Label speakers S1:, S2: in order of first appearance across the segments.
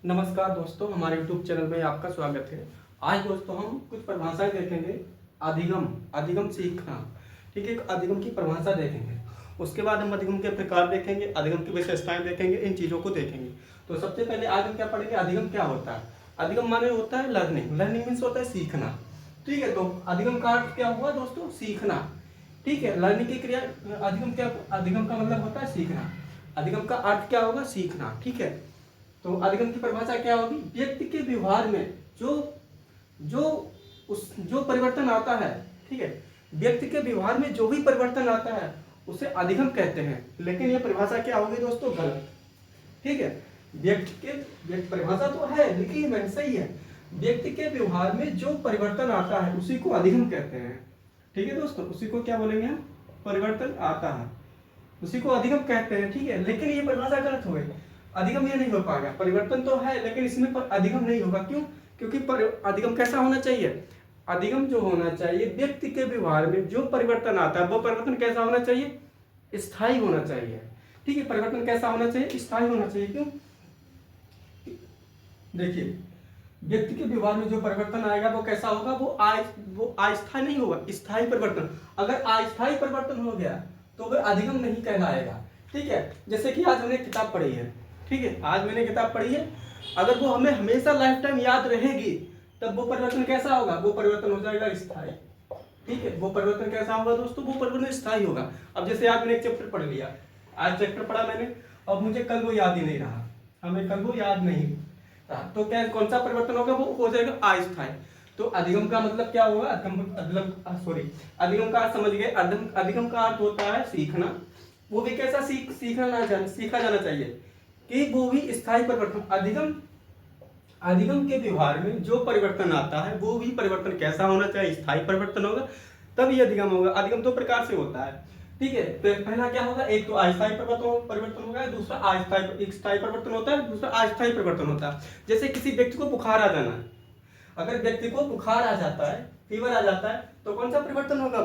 S1: नमस्कार दोस्तों, हमारे YouTube चैनल में आपका स्वागत है। आज दोस्तों हम कुछ परिभाषाएं देखेंगे। अधिगम अधिगम सीखना, ठीक है। अधिगम की परिभाषा देखेंगे, उसके बाद हम अधिगम के प्रकार देखेंगे, अधिगम की विशेषताएं देखेंगे, इन चीज़ों को देखेंगे। तो सबसे पहले आज हम क्या पढ़ेंगे, अधिगम क्या होता है। अधिगम माने होता है लर्निंग। लर्निंग मीन्स होता है सीखना, ठीक है। तो अधिगम का अर्थ क्या हुआ दोस्तों, सीखना, ठीक है। लर्निंग की क्रिया अधिगम क्या, अधिगम का मतलब होता है सीखना। अधिगम का अर्थ क्या होगा, सीखना, ठीक है। तो अधिगम की परिभाषा क्या होगी, व्यक्ति के व्यवहार में जो जो जो परिवर्तन आता है, ठीक है। व्यक्ति के व्यवहार में जो भी परिवर्तन आता है उसे अधिगम कहते हैं। लेकिन यह परिभाषा क्या होगी दोस्तों, गलत, ठीक है। परिभाषा तो है लेकिन वह सही है। व्यक्ति के व्यवहार में जो परिवर्तन आता है उसी को अधिगम कहते हैं, ठीक है दोस्तों। उसी को क्या बोलेंगे हम, परिवर्तन आता है उसी को अधिगम कहते हैं, ठीक है। लेकिन ये परिभाषा गलत हो गई। अधिगम ये नहीं हो पाएगा, परिवर्तन तो है लेकिन इसमें अधिगम नहीं होगा। क्यों? क्योंकि अधिगम कैसा होना चाहिए, अधिगम जो होना चाहिए व्यक्ति के व्यवहार में जो परिवर्तन आता है वो परिवर्तन कैसा होना चाहिए, स्थायी होना चाहिए, ठीक है। परिवर्तन कैसा होना चाहिए, स्थायी होना चाहिए। क्यों? देखिए, व्यक्ति के व्यवहार में जो परिवर्तन आएगा वो कैसा होगा, वो अस्थायी नहीं होगा, स्थायी परिवर्तन। अगर अस्थायी परिवर्तन हो गया तो वह अधिगम नहीं कहलाएगा, ठीक है। जैसे कि आज हमने किताब पढ़ी है, ठीक है, आज मैंने किताब पढ़ी है, अगर वो हमें हमेशा लाइफ टाइम याद रहेगी तब वो परिवर्तन कैसा होगा, वो परिवर्तन हो जाएगा स्थायी, ठीक है। वो परिवर्तन कैसा होगा दोस्तों, वो परिवर्तन स्थायी होगा। अब जैसे आज मैंने एक चैप्टर पढ़ लिया, आज चैप्टर पढ़ा मैंने, अब मुझे कल वो याद ही नहीं रहा, हमें कल वो याद नहीं रहा, तो क्या कौन सा परिवर्तन होगा, वो हो जाएगा अस्थायी। तो अधिगम का मतलब क्या होगा, अधिगम का अर्थ समझ गए। अधिगम का अर्थ होता है सीखना, वो भी कैसा सीखा जाना चाहिए कि वो भी स्थायी परिवर्तन। अधिगम के व्यवहार में जो परिवर्तन आता है वो भी परिवर्तन कैसा होना चाहिए, स्थायी परिवर्तन होगा, तब ये अधिगम होगा। अधिगम दो प्रकार से होता है, ठीक है। तो पहला क्या होगा, एक तो अस्थायी परिवर्तन होगा, दूसरा अस्थायी, एक स्थायी परिवर्तन होता है, दूसरा अस्थायी परिवर्तन होता है। जैसे किसी व्यक्ति को बुखार आ जाना है, अगर व्यक्ति को बुखार आ जाता है, फीवर आ जाता है, तो कौन सा परिवर्तन होगा,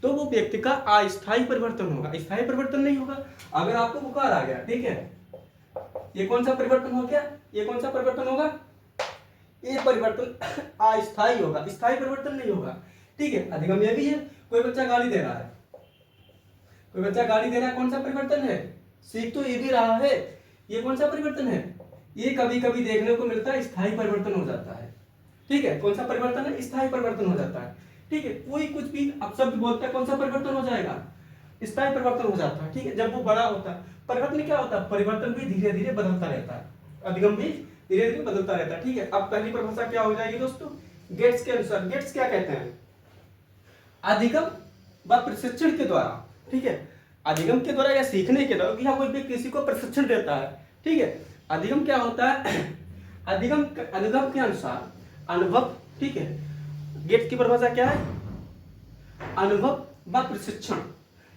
S1: तो वो व्यक्ति का अस्थायी परिवर्तन होगा, स्थायी परिवर्तन नहीं होगा। अगर आपको बुखार आ गया, ठीक है, ये कौन सा परिवर्तन हो गया, ये कौन सा परिवर्तन होगा, ये परिवर्तन अस्थायी होगा, स्थायी परिवर्तन नहीं होगा, ठीक है। अधिगम ये भी है, कोई बच्चा गाली दे रहा है, कौन सा परिवर्तन है, सीख तो ये भी रहा है, ये कौन सा परिवर्तन है, ये कभी कभी देखने को मिलता है, स्थायी परिवर्तन हो जाता है, ठीक है। कौन सा परिवर्तन है, स्थायी परिवर्तन हो जाता है, ठीक है। कोई कुछ भी अपशब्द बोलता है, कौन सा परिवर्तन हो जाएगा, स्थायी परिवर्तन हो जाता है, ठीक है। जब वो बड़ा होता है, परिवर्तन क्या होता है, परिवर्तन भी धीरे धीरे बदलता रहता है, अधिगम भी धीरे धीरे बदलता रहता है, ठीक है। अब पहली परिभाषा क्या हो जाएगी दोस्तों, गेट्स के अनुसार। गेट्स क्या कहते हैं, अधिगम व प्रशिक्षण के द्वारा, ठीक है। अधिगम के द्वारा या सीखने के द्वारा, यहाँ कोई भी किसी को प्रशिक्षण देता है, ठीक है। अधिगम क्या होता है, अनुभव के अनुसार, अनुभव, ठीक है। गेट की परिभाषा क्या है, अनुभव व प्रशिक्षण।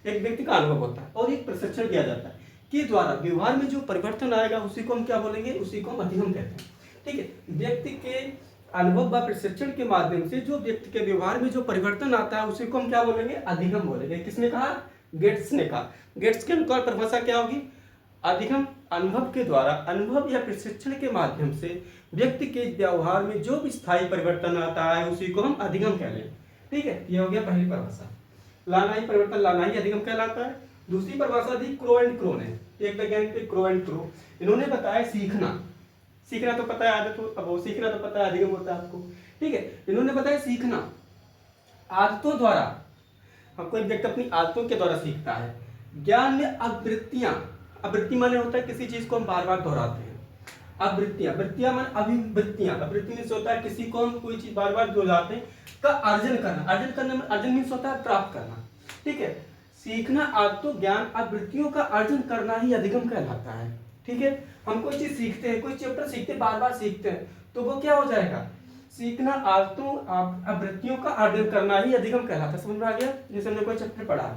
S1: एक व्यक्ति का अनुभव होता है और एक प्रशिक्षण किया जाता है के द्वारा व्यवहार में जो परिवर्तन आएगा उसी को हम क्या बोलेंगे, उसी को हम अधिगम कहते हैं, ठीक है। व्यक्ति के अनुभव व प्रशिक्षण के माध्यम से जो व्यक्ति के व्यवहार में जो परिवर्तन आता है उसी को हम क्या बोलेंगे, अधिगम बोलेंगे। किसने कहा, गेट्स ने कहा। गेट्स के अनुसार परिभाषा क्या होगी, अधिगम अनुभव के द्वारा, अनुभव या प्रशिक्षण के माध्यम से व्यक्ति के व्यवहार में जो भी स्थायी परिवर्तन आता है उसी को हम अधिगम कह लें, ठीक है। यह हो गया पहली परिभाषा। लाना ही परिवर्तन, लाना ही अधिगम कहलाता है। दूसरी परिभाषा दी क्रो एंड क्रो ने, एक वैज्ञानिक थे क्रो एंड क्रो, इन्होंने बताया सीखना। सीखना तो पता है, आदत, अब वो सीखना तो पता है, अधिगम होता है आपको, ठीक है। इन्होंने बताया सीखना आदतों द्वारा, हम कोई व्यक्ति अपनी आदतों के द्वारा सीखता है। ज्ञान में आवृत्तियां, आवृत्ति माने होता है किसी चीज को हम बार बार दोहराते हैं, आवृत्तियां, वृत्तियां माने अभिवृत्तियां, आवृत्ति मीन्स होता है किसी को हम कोई चीज बार बार दोहराते हैं का अर्जन करना, अर्जन करने में, अर्जन मीन्स होता है प्राप्त करना, ठीक है। सीखना आदतों, ज्ञान, आवृत्तियों का अर्जन करना ही अधिगम कहलाता है, ठीक है। हम कोई चीज सीखते हैं, कोई चैप्टर सीखते हैं, बार बार सीखते हैं, तो वो क्या हो जाएगा, सीखना आदतों, आवृत्तियों का अर्जन करना ही अधिगम कहलाता है। समझ में आ गया। जैसे हमने कोई चैप्टर पढ़ा,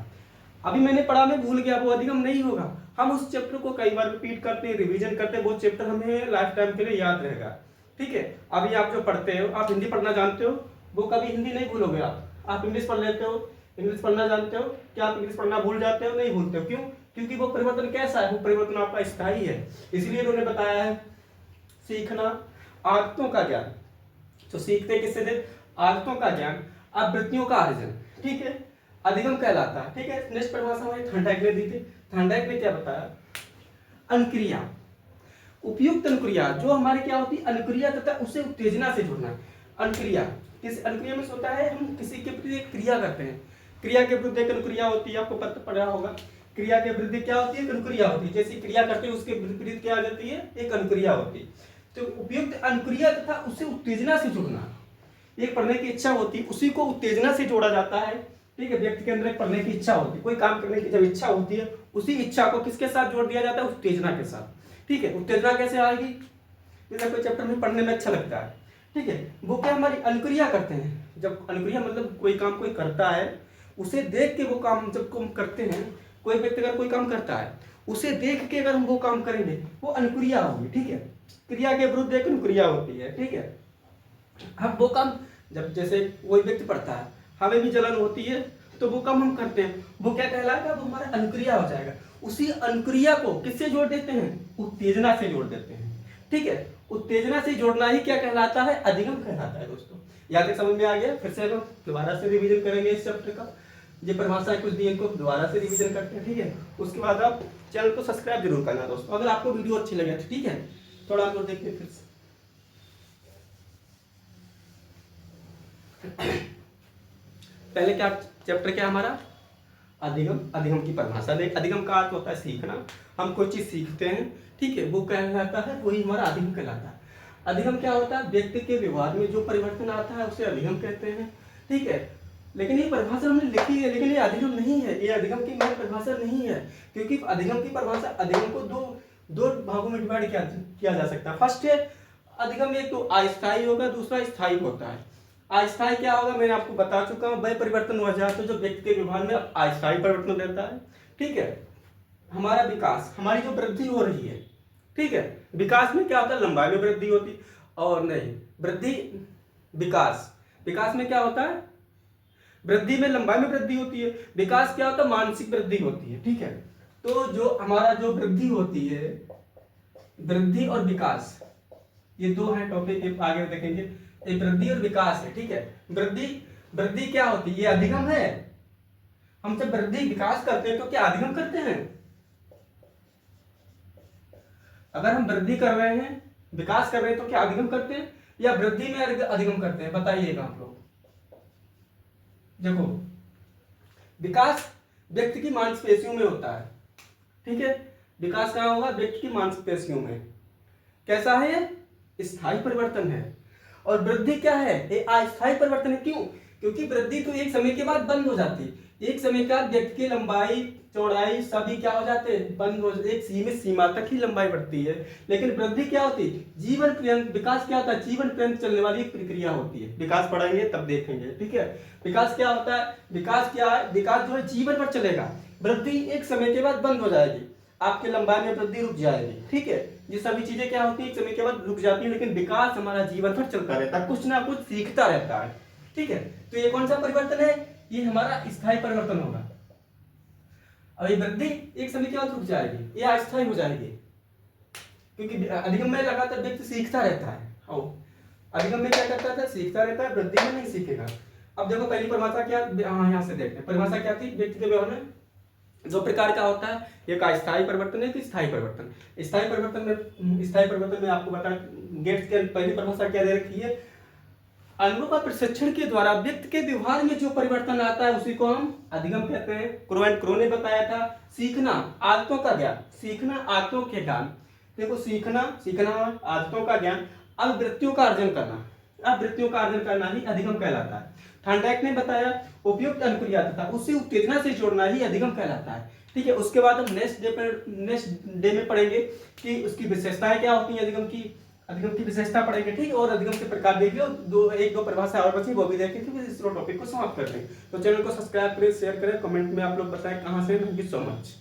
S1: अभी मैंने पढ़ा, मैं भूल गया, वो अधिगम नहीं होगा। हम उस चैप्टर को कई बार रिपीट करते हैं, रिवीजन करते हैं, वो चैप्टर हमें लाइफ टाइम के लिए याद रहेगा, ठीक है। अभी आप जो पढ़ते हो, आप हिंदी पढ़ना जानते हो, वो कभी हिंदी नहीं भूलोगे। आप इंग्लिश पढ़ लेते हो, इंग्लिश पढ़ना जानते हो, क्या आप इंग्लिश पढ़ना भूल जाते हो, नहीं भूलते हो। क्यों? क्योंकि वो परिवर्तन कैसा है, वो परिवर्तन आपका स्थायी है। इसलिए उन्होंने बताया है सीखना, आदतों का ज्ञान। तो सीखते किससे थे? आदतों का ज्ञान, अब वृत्तियों का अर्जन, ठीक है, अधिगम कहलाता है। ठीक है, नेक्स्ट परिभाषा हमारी थॉर्नडाइक ने दी थी। थॉर्नडाइक ने क्या बताया? अनुक्रिया, उपयुक्त अनुक्रिया जो हमारी क्या होती है? अनुक्रिया तथा उसे उत्तेजना से जुड़ना। अनुक्रिया, किस अनुक्रिया में होता है? हम किसी के प्रति क्रिया करते हैं, क्रिया के विरुद्ध एक अनुक्रिया होती है, आपको पता पड़ा होगा। क्रिया के विरुद्ध क्या होती है? एक अनुक्रिया होती है। जैसी क्रिया करते हैं उसके विपरीत क्या आ जाती है? एक अनुक्रिया होती है। तो उपयुक्त अनुक्रिया तथा उसे उत्तेजना से जुड़ना, एक पढ़ने की इच्छा होती है, उसी को उत्तेजना से जोड़ा जाता है। ठीक है, व्यक्ति के अंदर एक पढ़ने की इच्छा होती है, कोई काम करने की जब इच्छा होती है, उसी इच्छा को किसके साथ जोड़ दिया जाता है? उत्तेजना के साथ। ठीक है, उत्तेजना कैसे आएगी? जैसे कोई चैप्टर में पढ़ने में अच्छा लगता है, ठीक है, वो क्या हमारी अनुक्रिया करते हैं। जब अनुक्रिया मतलब कोई काम कोई करता है, उसे देख के वो काम जब हम करते हैं, कोई व्यक्ति अगर कोई काम करता है, उसे देख के अगर हम वो काम करेंगे, वो अनुक्रिया होगी। ठीक है, क्रिया के विरुद्ध एक अनुक्रिया होती है। ठीक है, हम वो काम जब जैसे कोई व्यक्ति पढ़ता है, हमें भी जलन होती है, तो वो काम हम करते हैं, वो क्या कहलाएगा? वो हमारा अनुक्रिया हो जाएगा। उसी अनुक्रिया को किससे जोड़ देते हैं? उत्तेजना से जोड़ देते हैं। ठीक है, उत्तेजना से जोड़ना ही क्या कहलाता है? अधिगम कहलाता है। दोस्तों यहाँ तक समझ में आ गया? फिर से हम दोबारा से रिवीजन करेंगे इस चैप्टर का। ये परिभाषाएं कुछ दी, इनको दोबारा से रिवीजन करते हैं। ठीक है, उसके बाद आप चैनल को सब्सक्राइब जरूर करना दोस्तों, अगर आपको वीडियो अच्छी लगे। ठीक है, थोड़ा हम लोग देखते हैं फिर से। पहले क्या चैप्टर क्या हमारा? अधिगम। अधिगम की परिभाषा देख। अधिगम का अर्थ होता है सीखना। हम कोई चीज सीखते हैं, ठीक है, वो कहलाता है, वही हमारा अधिगम कहलाता है। अधिगम क्या होता है? व्यक्ति के व्यवहार में जो परिवर्तन आता है उसे अधिगम कहते हैं। ठीक है, लेकिन ये परिभाषा हमने लिखी है, लेकिन ये अधिगम नहीं है, ये अधिगम की मेन परिभाषा नहीं है। क्योंकि अधिगम की परिभाषा, अधिगम को दो भागों में डिवाइड किया जा सकता है। फर्स्ट है अधिगम, एक तो अस्थायी होगा, दूसरा स्थायी होता है। अस्थायी क्या होगा? मैंने आपको बता चुका हूं, वह परिवर्तन हो जाए तो जो व्यक्ति के व्यवहार में अस्थायी परिवर्तन रहता है। ठीक है, हमारा विकास, हमारी जो वृद्धि हो रही है, ठीक है, विकास में क्या होता है? लंबाई में वृद्धि होती, और नहीं वृद्धि, विकास, विकास में क्या होता है? वृद्धि में लंबाई में वृद्धि होती है। विकास क्या होता है? मानसिक वृद्धि होती है। ठीक है, तो जो हमारा जो वृद्धि होती है, वृद्धि और विकास, ये दो हैं टॉपिक, आगे देखेंगे। ये वृद्धि और विकास है। ठीक है, वृद्धि, वृद्धि क्या होती है? ये अधिगम है। हम जब वृद्धि विकास करते हैं तो क्या अधिगम करते हैं? अगर हम वृद्धि कर रहे हैं, विकास कर रहे हैं, तो क्या अधिगम करते हैं या वृद्धि में अधिगम करते हैं? बताइएगा आप लोग। देखो, विकास व्यक्ति की मांसपेशियों में होता है। ठीक है, विकास कहाँ होगा? व्यक्ति की मांसपेशियों में। कैसा है? स्थायी परिवर्तन है। और वृद्धि क्या है? ये अस्थायी परिवर्तन है। क्यों? क्योंकि वृद्धि तो एक समय के बाद बंद हो जाती है। एक समय के बाद व्यक्ति की लंबाई, चौड़ाई सभी क्या हो जाते हैं? बंद हो जाते, एक सीमित सीमा तक ही लंबाई बढ़ती है। लेकिन वृद्धि क्या होती है? जीवन पर्यंत। विकास क्या होता है? जीवन पर्यंत चलने वाली एक प्रक्रिया होती है। विकास पढ़ाएंगे तब देखेंगे। ठीक है, विकास क्या होता है? विकास क्या है? विकास जो है जीवन भर चलेगा। वृद्धि एक समय के बाद बंद हो जाएगी, आपके लंबाई में वृद्धि रुक जाएगी। ठीक है, ये सभी चीजें क्या होती है? एक समय के बाद रुक जाती है, लेकिन विकास हमारा जीवन भर चलता रहता है, कुछ ना कुछ सीखता रहता है। ठीक है, तो ये कौन सा परिवर्तन है? ये हमारा स्थायी परिवर्तन होगा। अब ये वृद्धि एक समय के बाद रुक जाएगी, ये अस्थायी हो जाएगी, क्योंकि अधिगम में लगातार व्यक्ति सीखता रहता है। और अधिगम में क्या करता था? सीखता रहता है, वृद्धि में नहीं सीखेगा। अब देखो पहली परिभाषा क्या, यहाँ से देखते हैं। परिभाषा क्या थी? व्यक्ति के व्यवहार में दो प्रकार का होता है, एक अस्थायी परिवर्तन है, एक स्थायी परिवर्तन। स्थायी परिवर्तन में आपको बता, गेट्स के पहली परिभाषा क्या दे रखी है? अनुभव और प्रशिक्षण के द्वारा व्यक्ति के व्यवहार में जो परिवर्तन आता है उसी को हम अधिगम कहते हैं। क्रो एंड क्रो ने बताया था, सीखना आदतों का ज्ञान, सीखना आदतों के ज्ञान। देखो, सीखना आदतों का ज्ञान, अब वृत्तियों का अर्जन करना, अब वृत्तियों का अर्जन करना ही अधिगम कहलाता है। थॉर्नडाइक ने बताया उपयुक्त अनुक्रिया तथा उसी उत्तेजना से जोड़ना ही अधिगम कहलाता है। ठीक है, उसके बाद हम नेक्स्ट डे में पढ़ेंगे कि उसकी विशेषताएं क्या होती हैं, अधिगम की विशेषता पढ़ेंगे। ठीक, और अधिगम के प्रकार देख लो, एक दो परिभाषा और बची, वो भी देखें, फिर इस टॉपिक को समाप्त कर दें। तो चैनल को सब्सक्राइब करें, शेयर करें, कमेंट में आप लोग बताएं कहाँ से। Thank you so much.